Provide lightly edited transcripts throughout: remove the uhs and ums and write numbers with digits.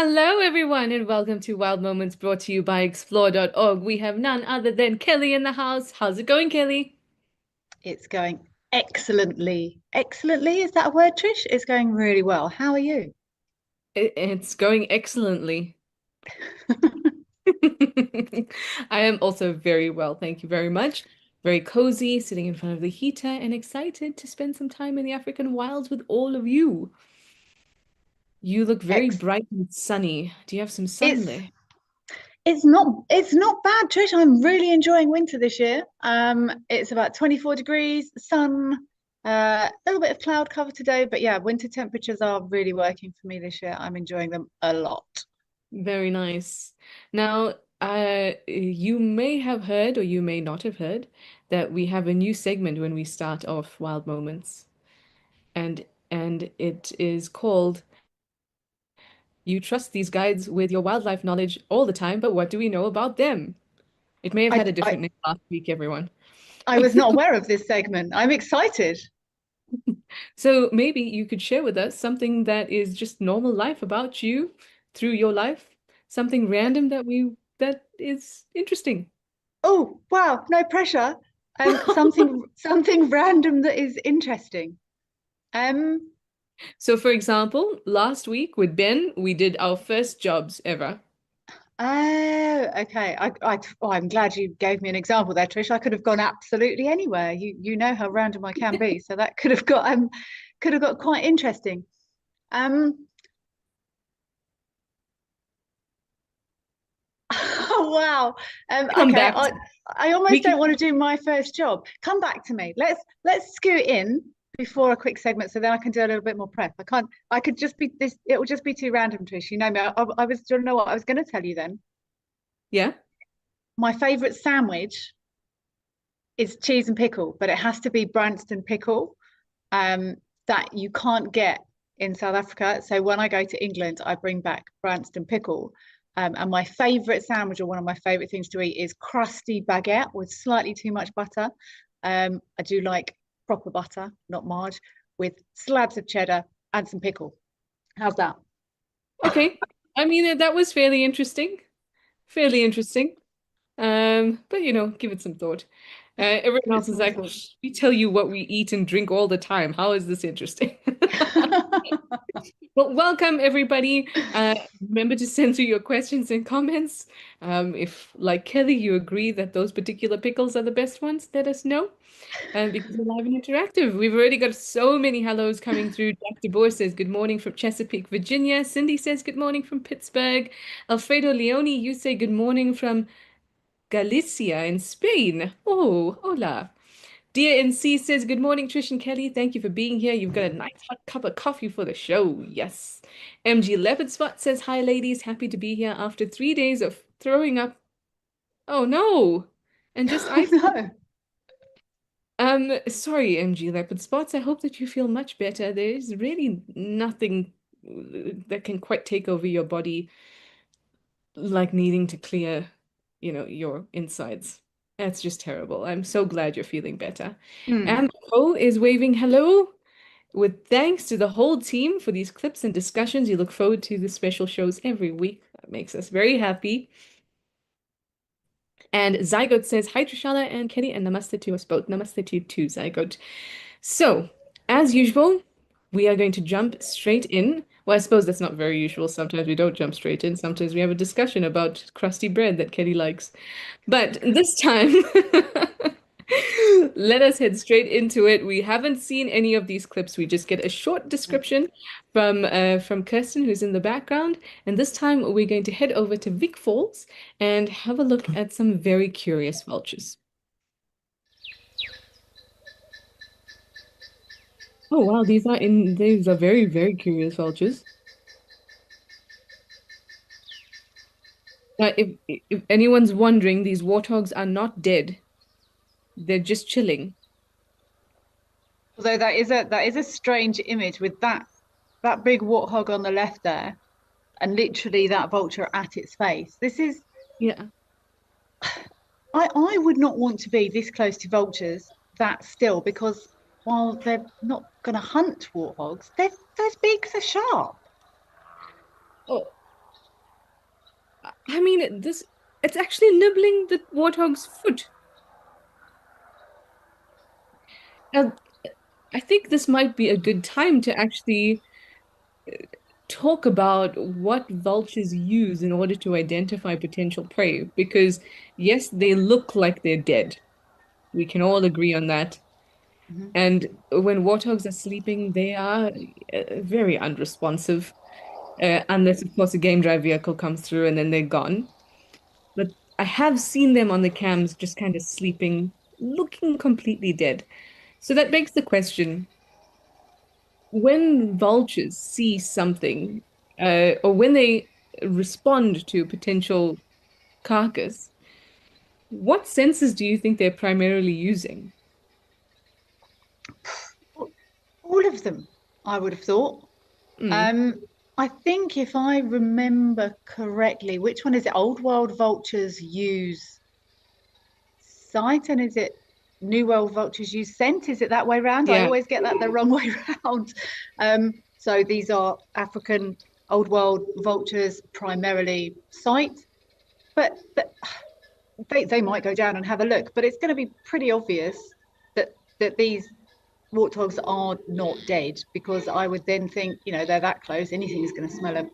Hello, everyone, and welcome to Wild Moments brought to you by explore.org. We have none other than Kelly in the house. How's it going, Kelly? It's going excellently. Excellently, is that a word, Trish? It's going really well. How are you? It's going excellently. I am also very well, thank you very much. Very cozy, sitting in front of the heater, and excited to spend some time in the African wilds with all of you. You look very Ex bright and sunny. Do you have some sun it's there? it's not bad, Trish. I'm really enjoying winter this year. It's about 24 degrees, sun, a little bit of cloud cover today, but yeah, winter temperatures are really working for me this year. I'm enjoying them a lot. Very nice. Now, you may have heard, or you may not have heard, that we have a new segment when we start off Wild Moments, and and it is called "You trust these guides with your wildlife knowledge all the time, but what do we know about them?" It may have I had a I different name last week, everyone. I was not aware of this segment. I'm excited. So maybe you could share with us something that is just normal life about you through your life, something random that is interesting. Oh, wow, no pressure. Something random that is interesting. Um, So, for example, last week with Ben, we did our first jobs ever. oh, okay. I'm glad you gave me an example there, Trish. I could have gone absolutely anywhere. You know how random I can be, so that could have got quite interesting. Um, oh wow. Come Okay. back. I We almost can, don't want to do my first job. Come back to me. Let's scoot in before a quick segment, so then I can do a little bit more prep. I can't. I could just be this. It will just be too random, Trish. You know me. I was. Do you know what I was going to tell you then? yeah. My favorite sandwich is cheese and pickle, but it has to be Branston pickle um, that you can't get in South Africa. So when I go to England, I bring back Branston pickle. And my favorite sandwich, or one of my favorite things to eat, is crusty baguette with slightly too much butter. I do like proper butter, not marge, with slabs of cheddar and some pickle. How's that? Okay. I mean, that was fairly interesting. Fairly interesting. But give it some thought. Everyone Give it else is some like, thought. we tell you what we eat and drink all the time. How is this interesting? Well, welcome everybody. Remember to send through your questions and comments. If, like Kelly, you agree that those particular pickles are the best ones, let us know. Because we're live and interactive. We've already got so many hellos coming through. Jack DeBoer says good morning from Chesapeake, Virginia. Cindy says good morning from Pittsburgh. Alfredo Leone, you say good morning from Galicia in Spain. Oh, hola. Dear NC says, good morning, Trish and Kelly. Thank you for being here. You've got a nice hot cup of coffee for the show. Yes. MG Leopard Spot says, hi, ladies. Happy to be here after 3 days of throwing up. Oh, no. And just Oh ice. no. Sorry, MG Leopard Spots. I hope that you feel much better. There is really nothing that can quite take over your body like needing to clear, your insides. That's just terrible. I'm so glad you're feeling better. Mm. And Cole is waving hello with thanks to the whole team for these clips and discussions. You look forward to the special shows every week. That makes us very happy. And Zygote says, hi, Trishana and Kenny, and namaste to us both. Namaste to you too, Zygote. So, as usual, we are going to jump straight in. Well, I suppose that's not very usual. Sometimes we don't jump straight in. Sometimes we have a discussion about crusty bread that Kenny likes. But this time, let us head straight into it. We haven't seen any of these clips. We just get a short description from Kirsten, who's in the background. And this time, we're going to head over to Vic Falls and have a look at some very curious vultures. Oh wow, these are very, very curious vultures. If anyone's wondering, these warthogs are not dead. They're just chilling. Although that is a strange image with that big warthog on the left there, and literally that vulture at its face. This is Yeah. I would not want to be this close to vultures that still because while they're not going to hunt warthogs, their beaks are sharp. Oh. mean, it's actually nibbling the warthog's foot. And I think this might be a good time to actually talk about what vultures use in order to identify potential prey, because yes, they look like they're dead. We can all agree on that. Mhm. And when warthogs are sleeping, they are very unresponsive, unless, of course, a game drive vehicle comes through and then they're gone. But I have seen them on the cams just kind of sleeping, looking completely dead. So that begs the question, when vultures see something, or when they respond to a potential carcass, what senses do you think they're primarily using? All of them, I would have thought. Mm, Um, I think if I remember correctly, which one is it? Old World vultures use sight, and is it New World vultures use scent? Is it that way round? I yeah, always get that the wrong way round. So these are African Old World vultures, primarily sight, but they might go down and have a look, but it's going to be pretty obvious that these warthogs are not dead, because I would then think, they're that close, anything is going to smell a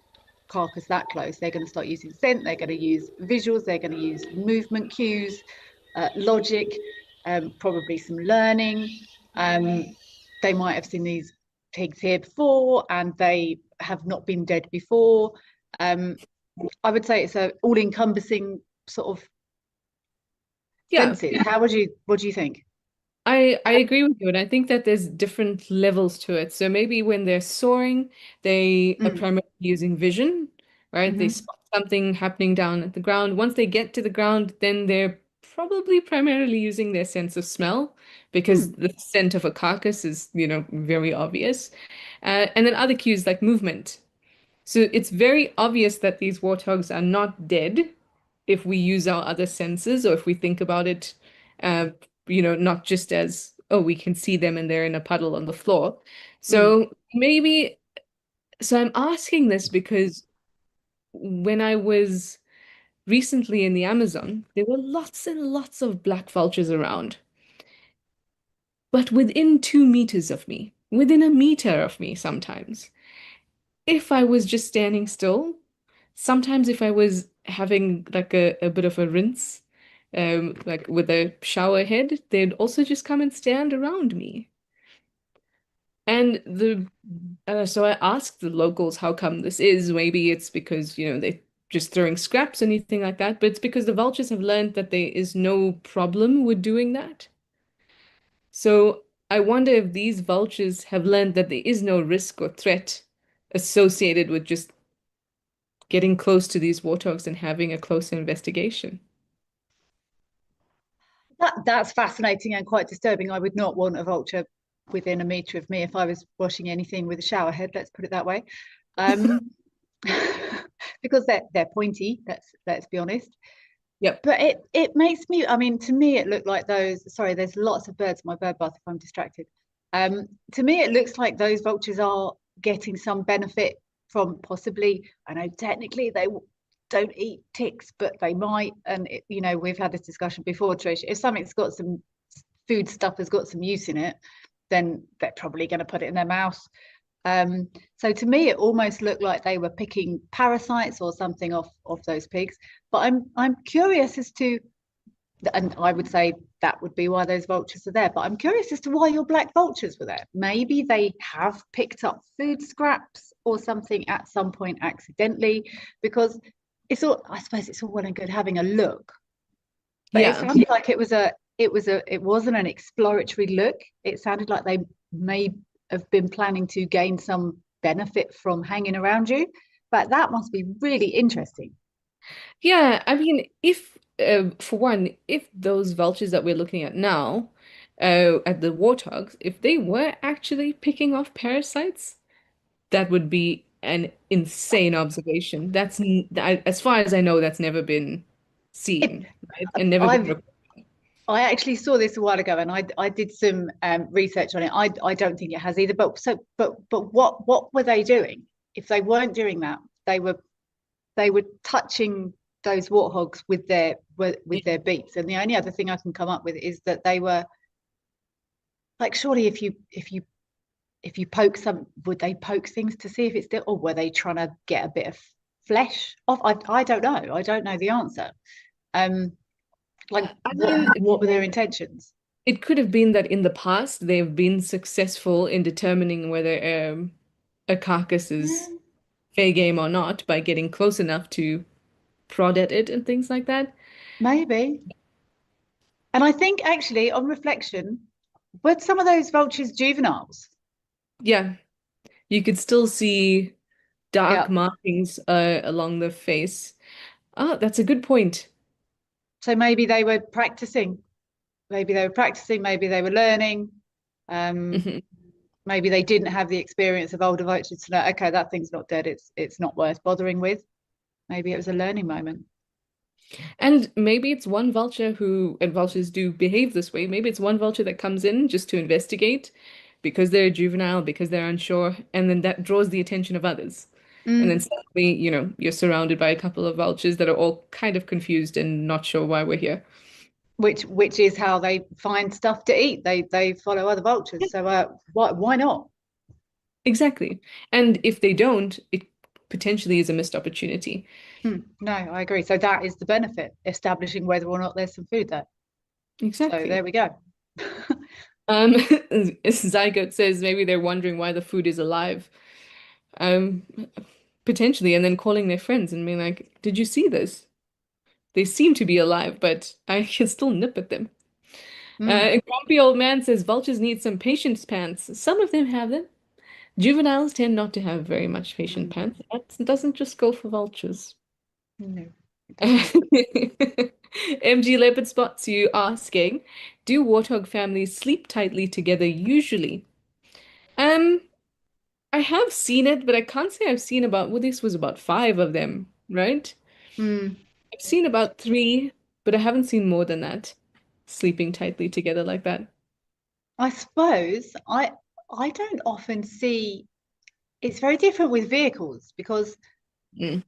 carcass that close. They're going to start using scent, they're going to use visuals, they're going to use movement cues, logic, probably some learning. Um, they might have seen these pigs here before and they have not been dead before. Um, I would say it's a all-encompassing sort of yeah. senses. What do you think? I agree with you, and I think that there's different levels to it. So maybe when they're soaring, they are Mm, primarily using vision, right? They mm-hmm, spot something happening down at the ground. Once they get to the ground, then they're probably primarily using their sense of smell, because mm. the scent of a carcass is, very obvious. And then other cues like movement. So it's very obvious that these warthogs are not dead if we use our other senses, or if we think about it, uh, not just as, oh, we can see them and they're in a puddle on the floor. Mm. So maybe, so I'm asking this because when I was recently in the Amazon, there were lots and lots of black vultures around, but within 2 meters of me, within a meter of me sometimes. If I was just standing still, sometimes if I was having like a bit of a rinse, like with a shower head, they'd also just come and stand around me. And so I asked the locals how come this is. Maybe it's because, they're just throwing scraps, anything like that, but it's because the vultures have learned that there is no problem with doing that. So I wonder if these vultures have learned that there is no risk or threat associated with just getting close to these warthogs and having a closer investigation. That's fascinating and quite disturbing. I would not want a vulture within a meter of me if I was washing anything with a shower head. Let's put it that way, um, because they're pointy. Let's be honest. Yep. But it makes me. I mean, to me, it looked like those. Sorry, there's lots of birds in my bird bath. If I'm distracted, to me, it looks like those vultures are getting some benefit from possibly. I know technically they don't eat ticks, but they might. And we've had this discussion before, Trish. If something's got some food stuff has got some use in it, then they're probably going to put it in their mouth. So to me, it almost looked like they were picking parasites or something off those pigs. But I'm curious as to, and I would say that would be why those vultures are there. But I'm curious as to why your black vultures were there. Maybe they have picked up food scraps or something at some point accidentally, because it's all. I suppose it's all well and good having a look, but it Yeah. sounded like it wasn't an exploratory look. It sounded like they may have been planning to gain some benefit from hanging around you. But that must be really interesting. Yeah. I mean, for one, if those vultures that we're looking at now, at the warthogs, if they were actually picking off parasites, that would be an insane observation. As far as I know, that's never been It, seen, right? And never been I've reported. I actually saw this a while ago, and I did some research on it. I don't think it has either. But what were they doing? If they weren't doing that, they were touching those warthogs with their beaks. And the only other thing I can come up with is that they were like, surely if you poke some, would they poke things to see if it's still, or were they trying to get a bit of flesh off? I don't know. I don't know the answer. Um, like I mean, what were their intentions? it could have been that in the past they've been successful in determining whether a carcass is Yeah, fair game or not by getting close enough to prod at it and things like that. maybe. And I think actually, on reflection, were some of those vultures juveniles? Yeah, you could still see dark Yeah. markings along the face. Ah, that's a good point. So maybe they were practicing. Maybe they were practicing. Maybe they were learning. Um, Mhm. maybe they didn't have the experience of older vultures to know, okay, that thing's not dead. It's not worth bothering with. Maybe it was a learning moment. And maybe it's one vulture who, and vultures do behave this way, maybe it's one vulture that comes in just to investigate because they're juvenile, because they're unsure, and then that draws the attention of others. And then Mm. suddenly, you're surrounded by a couple of vultures that are all kind of confused and not sure why we're here. Which is how they find stuff to eat. They follow other vultures. So why not? Exactly. And if they don't, it potentially is a missed opportunity. No, I agree. So that is the benefit, establishing whether or not there's some food there. So Exactly. there we go. Zygote says maybe they're wondering why the food is alive. Um, Potentially, and then calling their friends and being like, "Did you see this? They seem to be alive, but I can still nip at them." Mm, A grumpy old man says vultures need some patience pants. Some of them have them. Juveniles tend not to have very much patient mm, pants. That doesn't just go for vultures. no, it doesn't. MG Leopard spots you asking, do warthog families sleep tightly together usually? Um, I have seen it, but I can't say I've seen about, well, this was about five of them, right? Mm. I've seen about three, but I haven't seen more than that, sleeping tightly together like that. I suppose I don't often see. It's very different with vehicles because Mm.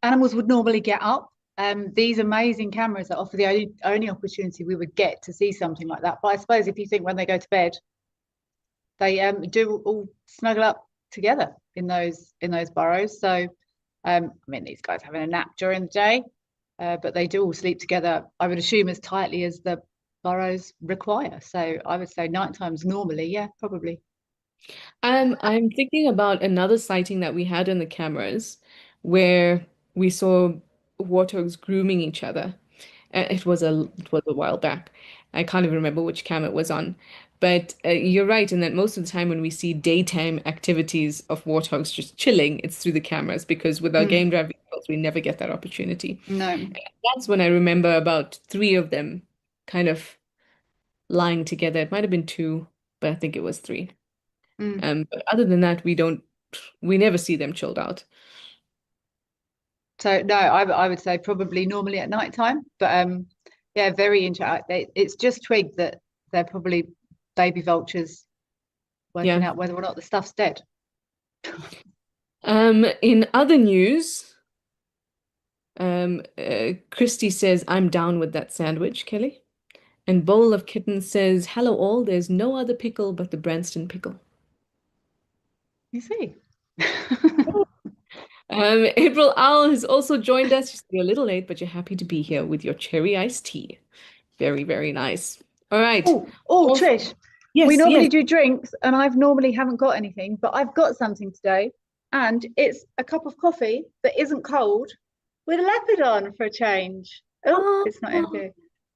animals would normally get up. These amazing cameras that offer the only opportunity we would get to see something like that. But I suppose if you think when they go to bed, they do all snuggle up together in those burrows. So I mean, these guys having a nap during the day, but they do all sleep together. I would assume as tightly as the burrows require. So I would say night times normally, yeah, probably. I'm thinking about another sighting that we had in the cameras where we saw warthogs grooming each other. It was a while back. I can't even remember which cam it was on. But you're right in that most of the time when we see daytime activities of warthogs just chilling, it's through the cameras because with our Mm, game drive vehicles, we never get that opportunity. no. That's when I remember about three of them kind of lying together. It might have been two, but I think it was three. Mm. But other than that, we never see them chilled out. So no, I would say probably normally at night time, but yeah, very interesting. It's just twigged that they're probably baby vultures working Yeah. out whether or not the stuff's dead. In other news, Christy says, I'm down with that sandwich, Kelly. And Bowl of Kittens says, hello all, there's no other pickle but the Branston pickle. You see. April Owl has also joined us. She's a little late, but you're happy to be here with your cherry iced tea. Very, very nice. All right. Oh, Off. Trish, we Yes, yes. normally do drinks, and I've normally haven't got anything, but I've got something today, and it's a cup of coffee that isn't cold with a leopard on for a change. Oh, Oh, it's not in here.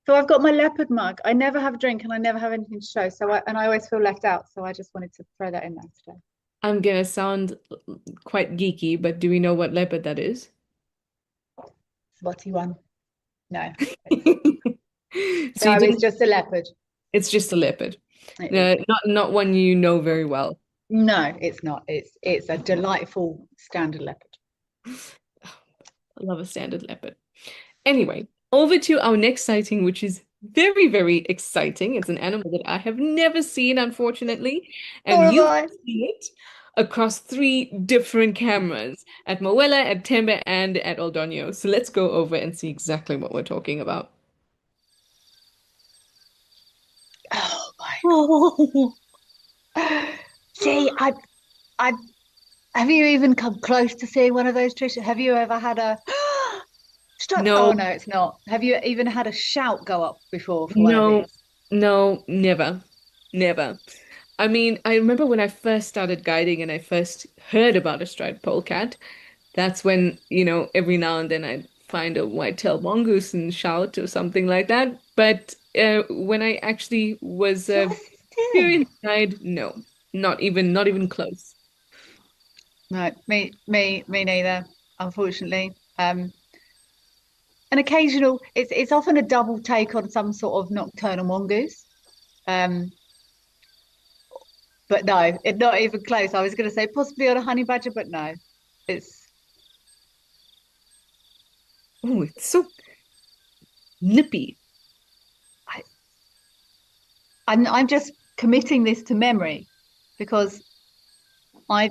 So I've got my leopard mug. I never have a drink, and I never have anything to show. I always feel left out. So I just wanted to throw that in there today. I'm gonna sound quite geeky, but do we know what leopard that is? Spotty one. No, So you no, it's didn't, just a leopard. it's just a leopard. It is. Not one you know very well. No, it's not. It's a delightful standard leopard. I love a standard leopard. Anyway, over to our next sighting, which is very, very exciting. It's an animal that I have never seen, unfortunately, Nor and have you've I. seen it. across three different cameras at Moella, at Tembe, and at Oldonyo. So let's go over and see exactly what we're talking about. Oh my God. See, I have you even come close to seeing one of those, Tricia? Have you ever had a stop? Oh No, no, it's not. Have you even had a shout go up before for one of no, these? no, never, never. I mean, I remember when I first started guiding and I first heard about a striped polecat, that's when, every now and then I'd find a white-tailed mongoose and shout or something like that. But when I actually was So a what's this doing? experienced guide, no, not even close. No, me neither, unfortunately. An occasional, it's often a double take on some sort of nocturnal mongoose. Um, but no, it's not even close. I was going to say possibly on a honey badger, but no, it's Oh, it's so nippy. I, I'm just committing this to memory because I,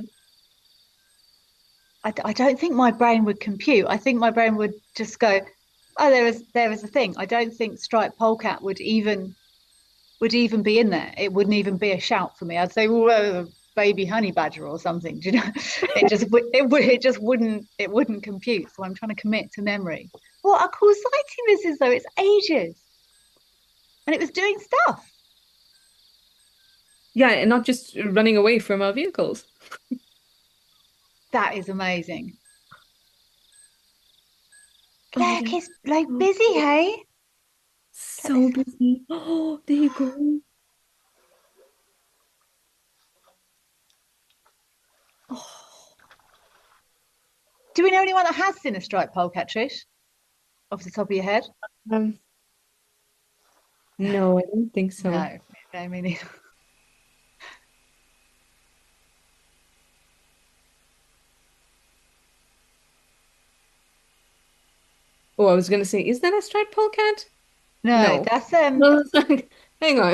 I don't think my brain would compute. I think my brain would just go, oh, there is a thing. I don't think striped polecat would even be in there. It wouldn't even be a shout for me. I'd say, well, baby honey badger or something. Do you know? It just wouldn't compute. So I'm trying to commit to memory. What a cool sighting this is, though. It's ages, and it was doing stuff. Yeah, and not just running away from our vehicles. That is amazing. Oh, Look, that's it's like so busy, cool. hey? Look at So this. busy. Oh, there you go. Oh, Do we know anyone that has seen a striped polecat, Trish? Off the top of your head? um, no, I don't think so. No, no, me neither. Oh, I was gonna say, is that a striped polecat? No, No. that's No, it's like, hang on.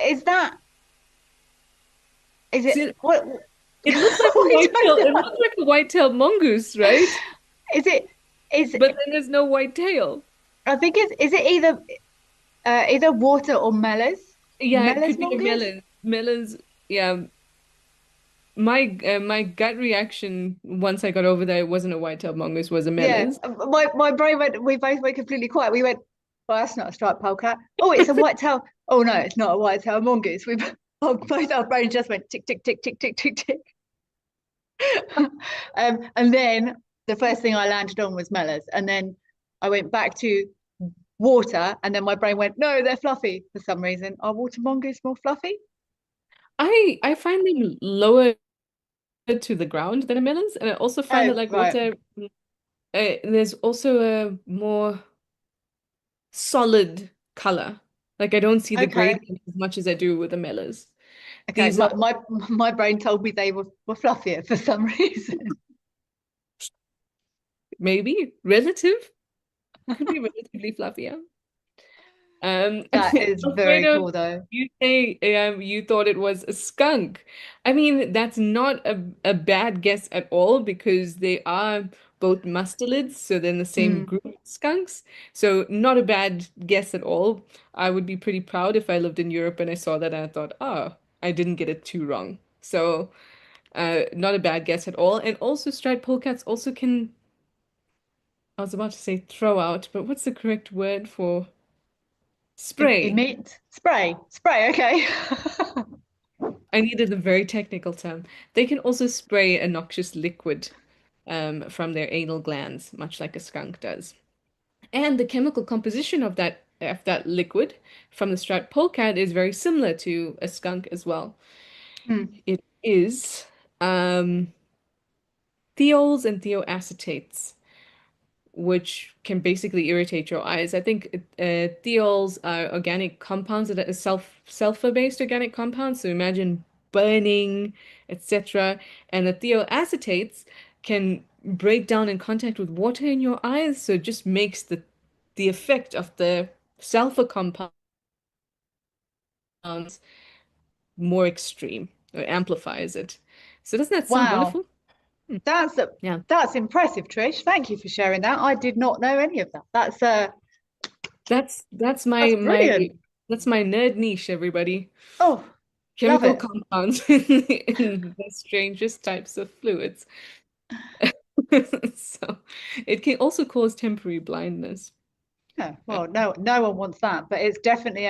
is that is it See, what it looks like a I white-tailed, don't it know. looks like a white-tailed mongoose, right? Is it is But then there's no white tail. I think it's is it either water or Mellors? Yeah, it Mellors could be a mongoose? melon. Melons, yeah. My gut reaction once I got over there, it wasn't a white-tailed mongoose, was a Yeah. melons. My brain went, we both went completely quiet. We went, well, that's not a striped polecat. Oh, it's a white tail. Oh no, it's not a white tail mongoose. We both our brains just went tick, tick, tick, tick, tick, tick, tick. And then the first thing I landed on was Mellors. And then I went back to water, and then my brain went, no, they're fluffy for some reason. Are water mongoose more fluffy? I find them lower to the ground than a melons, and I also find Oh, that like right. water, there's also a more solid color. Like I don't see the Okay. gradient as much as I do with the melons. Okay. These are My brain told me they were fluffier for some reason. maybe relative, could be relatively fluffier. That is very Alfredo, cool though. you say you thought it was a skunk. I mean, that's not a bad guess at all because they are both mustelids, so they're in the same Mm. group as skunks. So not a bad guess at all. I would be pretty proud if I lived in Europe and I saw that and I thought, oh, I didn't get it too wrong. So not a bad guess at all. And also striped polecats also can, I was about to say throw out, but what's the correct word for spray? Emit, spray. Okay. I needed a very technical term. They can also spray a noxious liquid from their anal glands, much like a skunk does. And the chemical composition of that liquid from the striped polecat is very similar to a skunk as well. Mm. It is thiols and thioacetates, which can basically irritate your eyes. I think thiols are organic compounds that are sulfur-based organic compounds. So imagine burning, etc. And the thioacetates can break down in contact with water in your eyes, so it just makes the effect of the sulfur compounds more extreme or amplifies it. So doesn't that sound Wow. wonderful? Hmm. That's a, Yeah, that's impressive, Trish. Thank you for sharing that. I did not know any of that. that's That's my brilliant. that's my nerd niche, everybody. Oh, love Chemical it. compounds in the strangest types of fluids. So it can also cause temporary blindness. Yeah, Uh, well, no one wants that, but it's definitely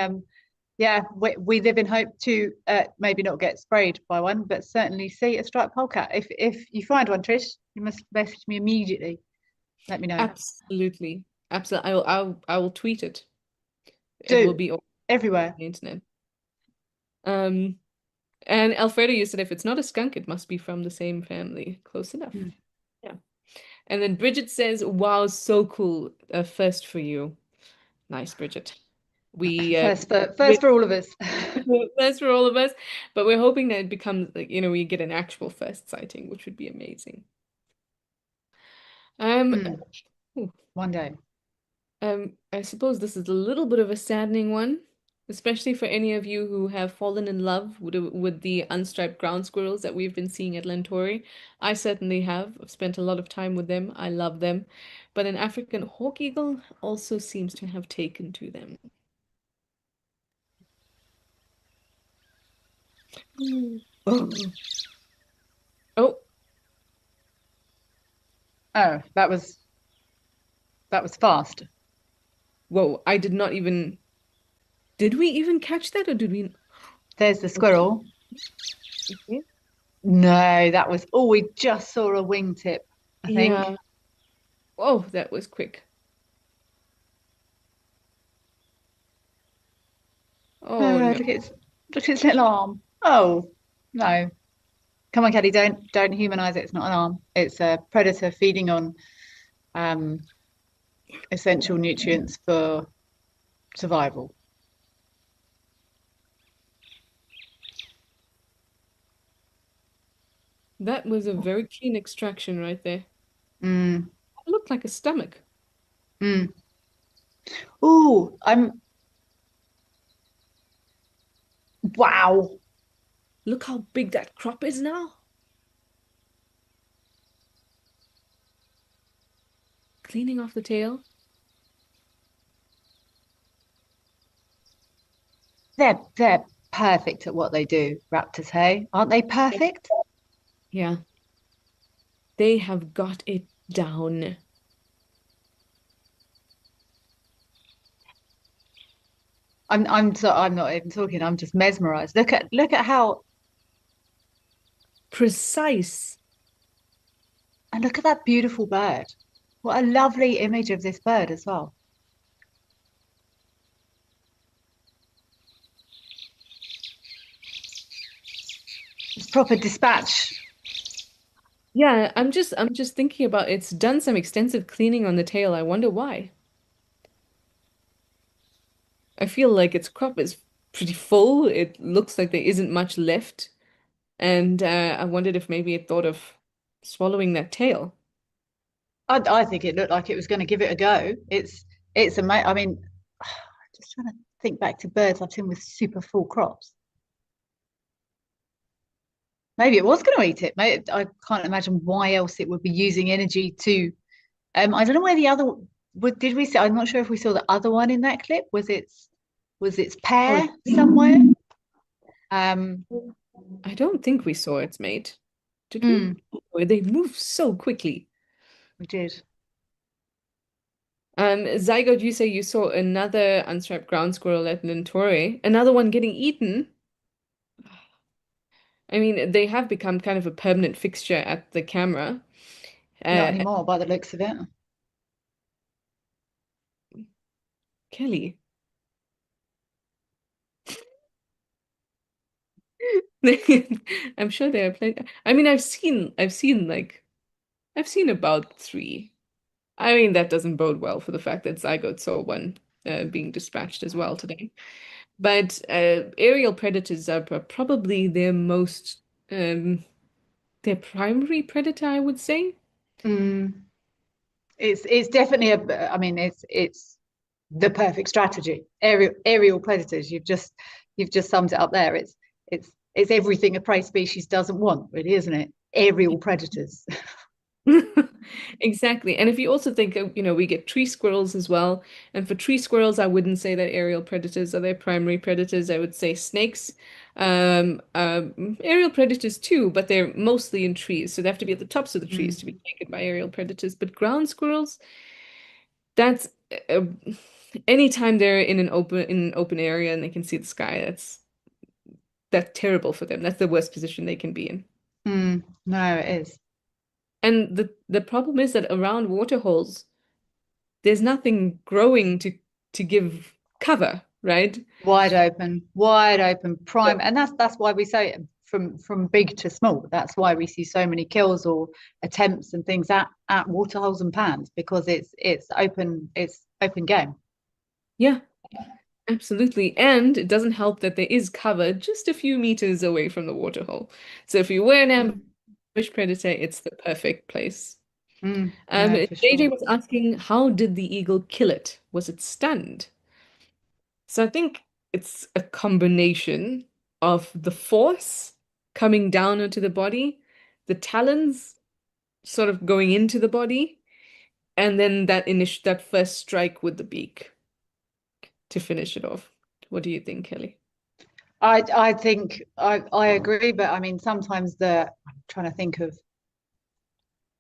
yeah, we live in hope to maybe not get sprayed by one, but certainly see a striped polecat. If you find one, Trish, you must message me immediately. Let me know. Absolutely. Absolutely. I will tweet it. It will Do be all over everywhere. the internet. Um, and Alfredo, you said if it's not a skunk, it must be from the same family. Close enough. Mm. Yeah. And then Bridget says, "Wow, so cool. First for you." Nice, Bridget. We First for all of us. first for all of us, but we're hoping that it becomes like, we get an actual first sighting, which would be amazing. Um, Mm, ooh, one day. I suppose this is a little bit of a saddening one, especially for any of you who have fallen in love with the unstriped ground squirrels that we've been seeing at Lentori. I certainly have. I've spent a lot of time with them. I love them. But an African hawk eagle also seems to have taken to them. Mm. Oh, oh, Oh, that was fast. whoa, I did not even. Did we even catch that or did we? There's the squirrel. Okay. No, that was. Oh, we just saw a wingtip, I think. Yeah. Oh, that was quick. Oh Oh, no. look at its little arm. Oh no. Come on, Kelly, don't humanize it. It's not an arm. It's a predator feeding on um, essential nutrients for survival. That was a very keen extraction right there. Mm, It looked like a stomach. mm. Ooh, I'm wow. Look how big that crop is now. Cleaning off the tail. They're perfect at what they do, raptors, hey? Aren't they Yeah. perfect? Yeah, they have got it down. I'm not even talking, I'm just mesmerized. Look at how Precise. and look at that beautiful bird. What a lovely image of this bird as well. It's proper dispatch. Yeah, I'm just thinking about it's done some extensive cleaning on the tail. I wonder why. I feel like its crop is pretty full. It looks like there isn't much left. And I wondered if maybe it thought of swallowing that tail. I think it looked like it was going to give it a go. It's amazing. I mean, just trying to think back to birds I've seen with super full crops. Maybe it was going to eat it. Maybe, I can't imagine why else it would be using energy to. I don't know where the other. Did we see? I'm not sure if we saw the other one in that clip. Was its Oh, pair somewhere? Um, I don't think we saw its mate. Did we? mm, Oh, they move so quickly. we did. Zygote, you say you saw another unstriped ground squirrel at Lintore, another one getting eaten. I mean, they have become kind of a permanent fixture at the camera. Not Uh, anymore by the looks of it. Kelly, I'm sure they are playing. I mean, I've seen about three. I mean, that doesn't bode well for the fact that Zygote saw one being dispatched as well today. But aerial predators are probably their primary predator, I would say. Mm, it's definitely a. I mean, it's the perfect strategy. Aerial predators. You've just summed it up there. It's It's everything a prey species doesn't want, really, isn't it? Aerial predators. Exactly. And if you also think of, we get tree squirrels as well. And for tree squirrels, I wouldn't say that aerial predators are their primary predators. I would say snakes. Aerial predators too, but they're mostly in trees. So they have to be at the tops of the trees Mm. to be taken by aerial predators. But ground squirrels, that's uh, anytime they're in an open area and they can see the sky, that's terrible for them. That's the worst position they can be in. Mm. No, it is. And the problem is that around water holes, there's nothing growing to give cover, right? Wide open, Yeah. prime, and that's why we say it from big to small. That's why we see so many kills or attempts and things at waterholes and pans because it's open game. Yeah, absolutely. And it doesn't help that there is cover just a few meters away from the water hole. So if you were an ambush predator, it's the perfect place. No, for JJ sure. was asking, how did the eagle kill it? Was it stunned? So I think it's a combination of the force coming down onto the body, the talons sort of going into the body, and then that first strike with the beak to finish it off. What do you think, Kelly? I think I agree, but I mean sometimes I'm trying to think of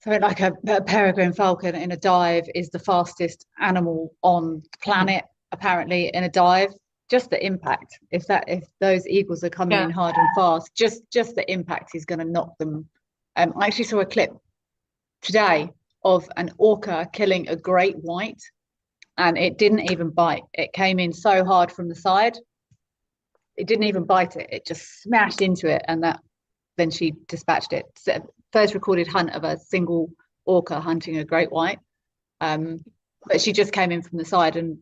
something like a peregrine falcon in a dive is the fastest animal on the Mhm. planet, apparently, in a dive. Just the impact, if those eagles are coming Yeah. in hard and fast, just the impact is going to knock them. I actually saw a clip today of an orca killing a great white, and it didn't even bite. It came in so hard from the side, it didn't even bite it. It just smashed into it, and that then she dispatched it. So, first recorded hunt of a single orca hunting a great white. Um, but she just came in from the side and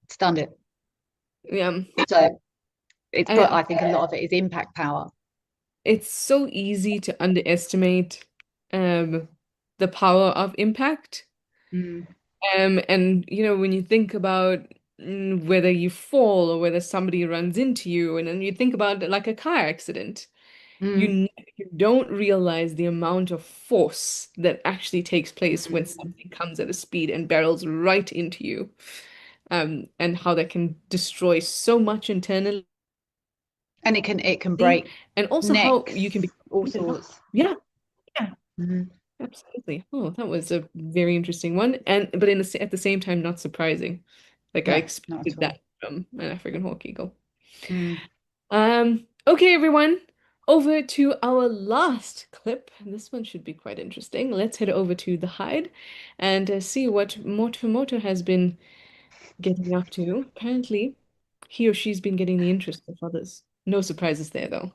stunned it. Yeah. So it's got, I, I think a lot of it is impact power. it's so easy to underestimate um the power of impact. Mm, And when you think about whether you fall or whether somebody runs into you, and then you think about like a car accident, mm, you don't realize the amount of force that actually takes place when mm. something comes at a speed and barrels right into you, and how that can destroy so much internally, And it can break and also how you can necks, be, all sorts. yeah, yeah, Mm. absolutely. Oh, that was a very interesting one, and but at the same time, not surprising. Like I No, not at expected all. that from an African hawk eagle. Mm. Okay, everyone, over to our last clip. This one should be quite interesting. Let's head over to the hide and see what Moto has been getting up to. Apparently, he or she's been getting the interest of others. No surprises there, though.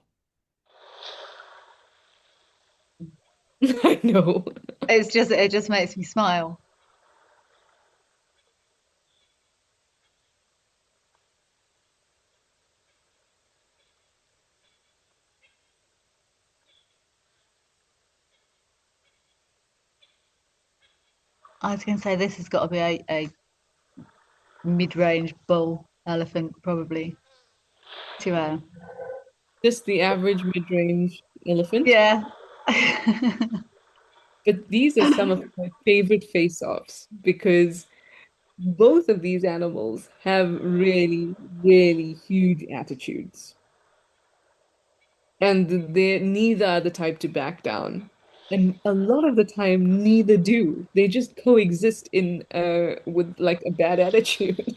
I know. It just makes me smile. I was going to say this has got to be a mid-range bull elephant, probably. To Just the average mid-range elephant. yeah. But these are some of my favorite face-offs because both of these animals have really, really huge attitudes. And they're neither are the type to back down. And a lot of the time, neither do. They just coexist in with like a bad attitude.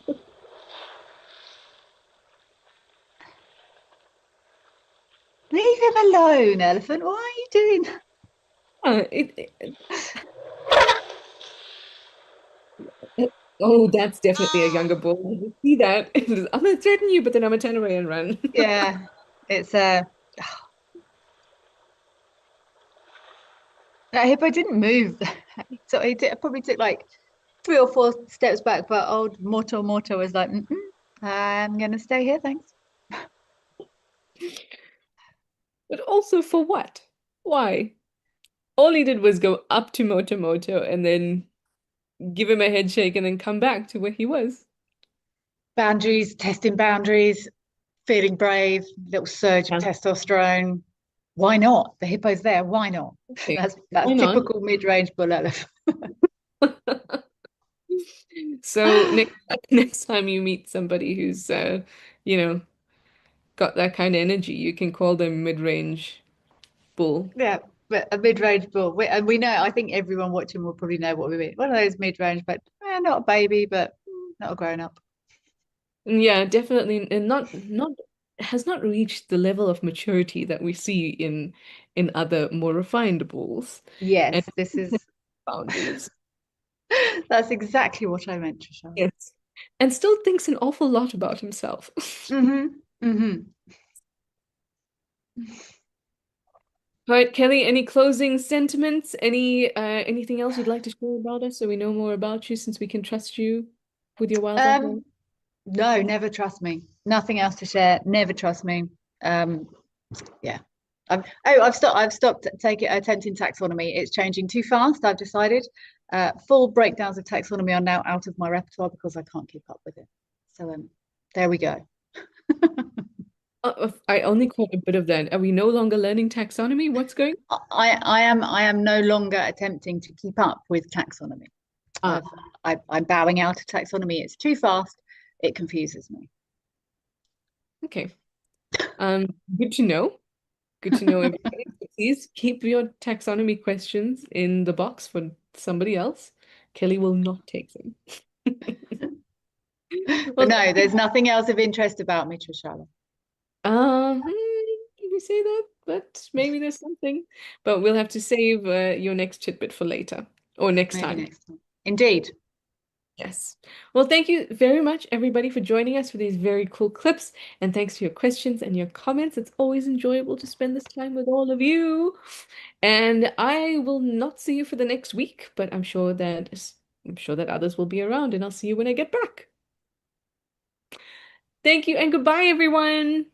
Leave him alone, elephant. Why are you doing? Oh, that's definitely a younger bull. I see that. I'm gonna threaten you, but then I'm gonna turn away and run. Yeah, it's that hippo didn't move, so probably took like 3 or 4 steps back. But old Moto was like, mm-mm, "I'm gonna stay here, thanks." But also for what? Why? All he did was go up to Moto and then give him a head shake and then come back to where he was. Boundaries, testing boundaries, feeling brave, little surge of Yeah. testosterone. Why not? The hippo's there. Why not? Okay. That's Why not? typical mid-range bull elephant. So next time you meet somebody who's you know, got that kind of energy, you can call them mid-range bull. Yeah, but a mid-range bull. And we know, I think everyone watching will probably know what we mean. One of those mid-range, but not a baby, but not a grown-up. Yeah, definitely, and not has not reached the level of maturity that we see in other more refined bulls and Yes, this is boundaries. that's exactly what I meant, Trisha. Yes. And still thinks an awful lot about himself. Mm-hmm. Mm-hmm. All right, Kelly, any closing sentiments? Anything else you'd like to share about us so we know more about you since we can trust you with your wildlife knowledge? Um, no, never trust me. Nothing else to share. Never trust me. Um, yeah. I've stopped taking attempting taxonomy. It's changing too fast. I've decided. Full breakdowns of taxonomy are now out of my repertoire because I can't keep up with it. So there we go. I only caught a bit of that. Are we no longer learning taxonomy? What's going I am no longer attempting to keep up with taxonomy. on? I'm bowing out of taxonomy. It's too fast. It confuses me. Okay. Um, Good to know. Good to know, everybody. So please keep your taxonomy questions in the box for somebody else. Kelly will not take them. But Well, no, there's nothing else of interest about me, Trishana. you say that, but maybe there's something. But we'll have to save your next tidbit for later or next Maybe time. next time. Indeed. Yes. Well, thank you very much, everybody, for joining us for these very cool clips. And thanks for your questions and your comments. It's always enjoyable to spend this time with all of you. And I will not see you for the next week, but I'm sure that others will be around, and I'll see you when I get back. Thank you and goodbye, everyone.